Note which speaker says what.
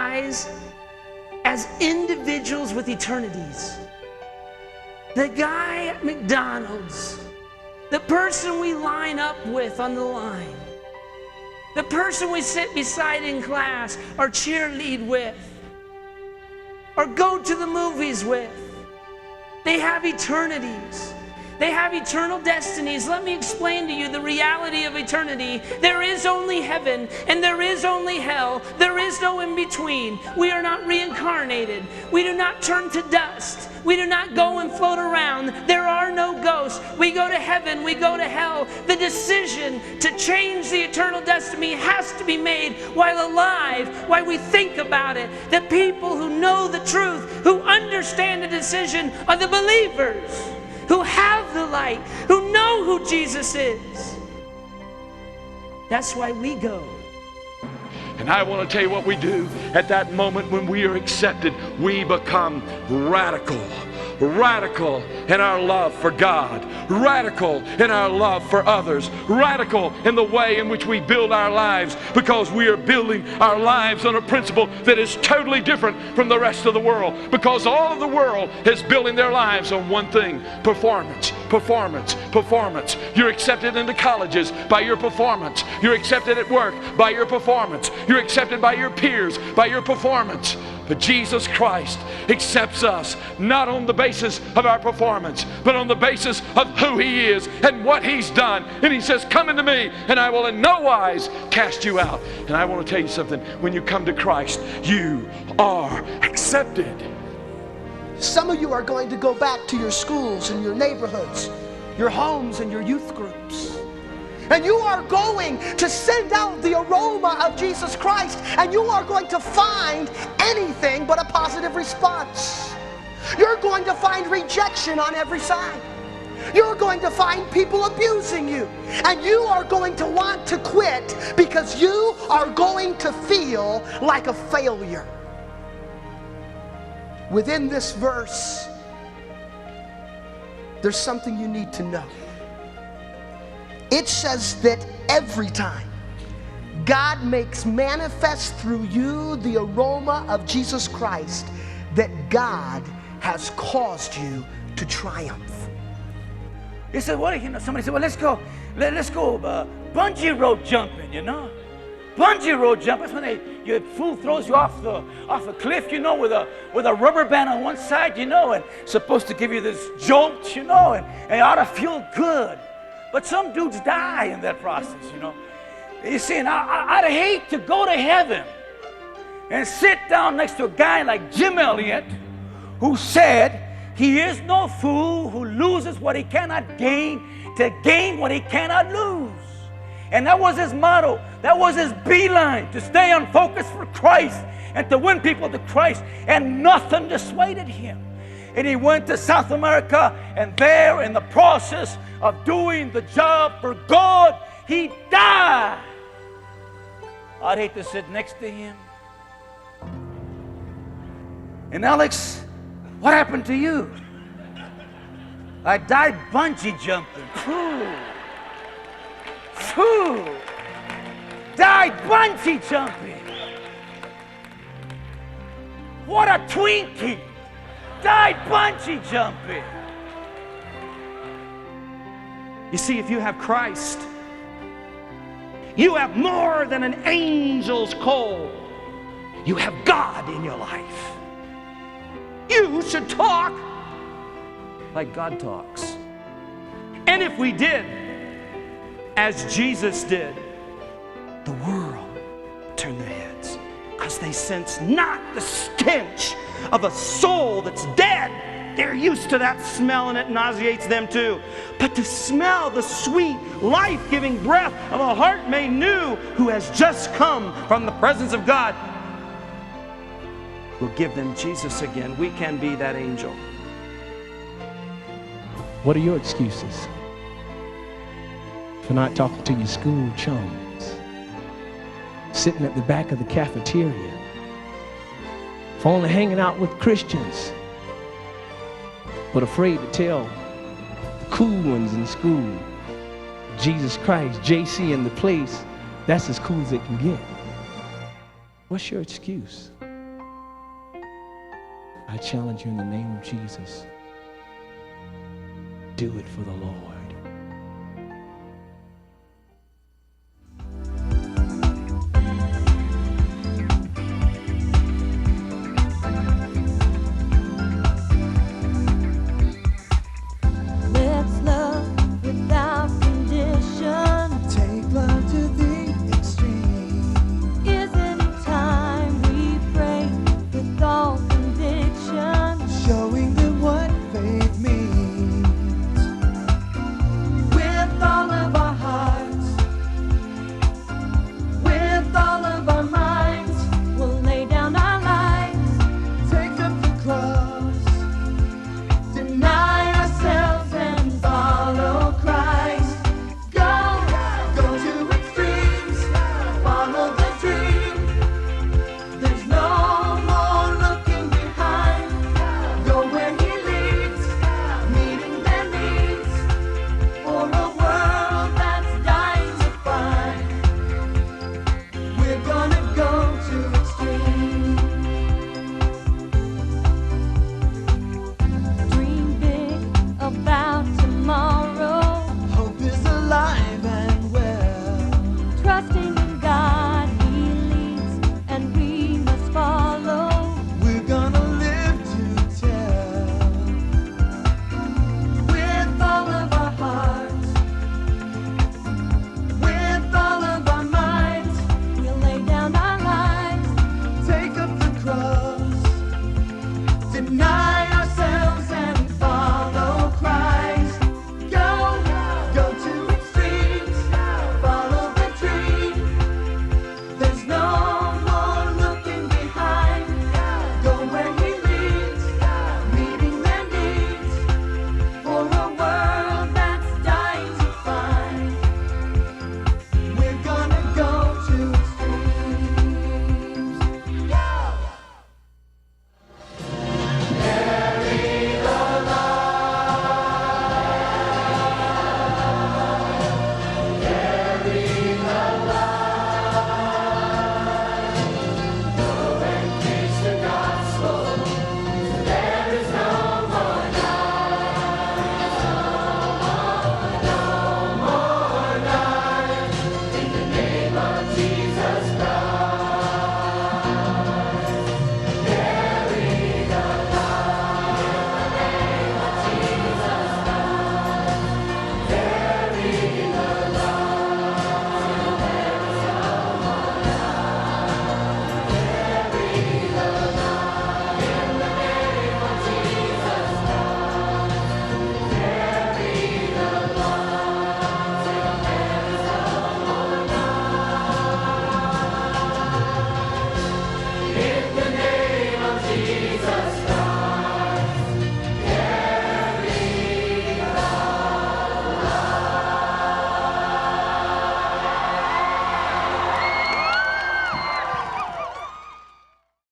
Speaker 1: guys as individuals with eternities. The guy at McDonald's, the person we line up with on the line, the person we sit beside in class or cheerlead with, or go to the movies with. They have eternities. They have eternal destinies. Let me explain to you the reality of eternity. There is only heaven and there is only hell. There is no in between. We are not reincarnated. We do not turn to dust. We do not go and float around. There are no ghosts. We go to heaven. We go to hell. The decision to change the eternal destiny has to be made while alive, while we think about it. The people who know the truth, who understand the decision, are the believers, who have the light, who know who Jesus is. That's why we go.
Speaker 2: And I want to tell you what we do at that moment when we are accepted. We become radical. Radical in our love for God. Radical in our love for others. Radical in the way in which we build our lives, because we are building our lives on a principle that is totally different from the rest of the world. Because all of the world is building their lives on one thing: performance, performance, performance. You're accepted into colleges by your performance. You're accepted at work by your performance. You're accepted by your peers by your performance. But Jesus Christ accepts us not on the basis of our performance, but on the basis of who He is and what He's done. And He says, come unto me, and I will in no wise cast you out. And I want to tell you something. When you come to Christ, you are accepted.
Speaker 3: Some of you are going to go back to your schools and your neighborhoods, your homes and your youth groups. And you are going to send out the aroma of Jesus Christ, and you are going to find anything but a positive response. You're going to find rejection on every side. You're going to find people abusing you, and you are going to want to quit because you are going to feel like a failure. Within this verse, there's something you need to know. It says that every time God makes manifest through you the aroma of Jesus Christ, that God has caused you to triumph.
Speaker 4: He said, what? Somebody said, well, let's go bungee rope jumping, Bungee rope jumping. That's when your fool throws you off a cliff, with a rubber band on one side, and supposed to give you this jolt, and it ought to feel good. But some dudes die in that process, You see, and I'd hate to go to heaven and sit down next to a guy like Jim Elliot, who said, he is no fool who loses what he cannot gain to gain what he cannot lose. And that was his motto. That was his beeline, to stay on focus for Christ and to win people to Christ. And nothing dissuaded him. And he went to South America, and there in the process of doing the job for God, he died. I'd hate to sit next to him. And Alex, what happened to you? I died bungee jumping. Died bungee jumping. What a Twinkie. Died bungee jumping.
Speaker 1: You see, if you have Christ, you have more than an angel's call. You have God in your life. You should talk like God talks. And if we did as Jesus did, the world would turn their heads, because they sense not the stench of a soul that's dead. They're used to that smell, and it nauseates them too. But to smell the sweet, life-giving breath of a heart made new, who has just come from the presence of God, will give them Jesus again. We can be that angel.
Speaker 5: What are your excuses for not talking to your school chums, sitting at the back of the cafeteria, for only hanging out with Christians, but afraid to tell the cool ones in school, Jesus Christ, JC in the place, that's as cool as it can get? What's your excuse? I challenge you in the name of Jesus. Do it for the Lord.
Speaker 6: Let's love without condition.
Speaker 3: Take love to the extreme.
Speaker 6: Isn't it time we pray with all conviction?
Speaker 3: Showing them what faith means.
Speaker 6: With all of our hearts, with all of our minds, we'll lay down our lives,
Speaker 3: Take up the cross.
Speaker 6: deny ourselves and follow Christ. Go to extremes, follow the dream. There's no more looking behind. Go where He leads, meeting their needs, for a world that's dying to find. We're gonna go to extremes. Dream big about tomorrow,
Speaker 3: Hope is alive and well.
Speaker 6: trusting in God He leads, and we must follow.
Speaker 3: We're gonna live to tell.
Speaker 6: With all of our hearts, with all of our minds, we'll lay down our lives,
Speaker 3: Take up the cross. Deny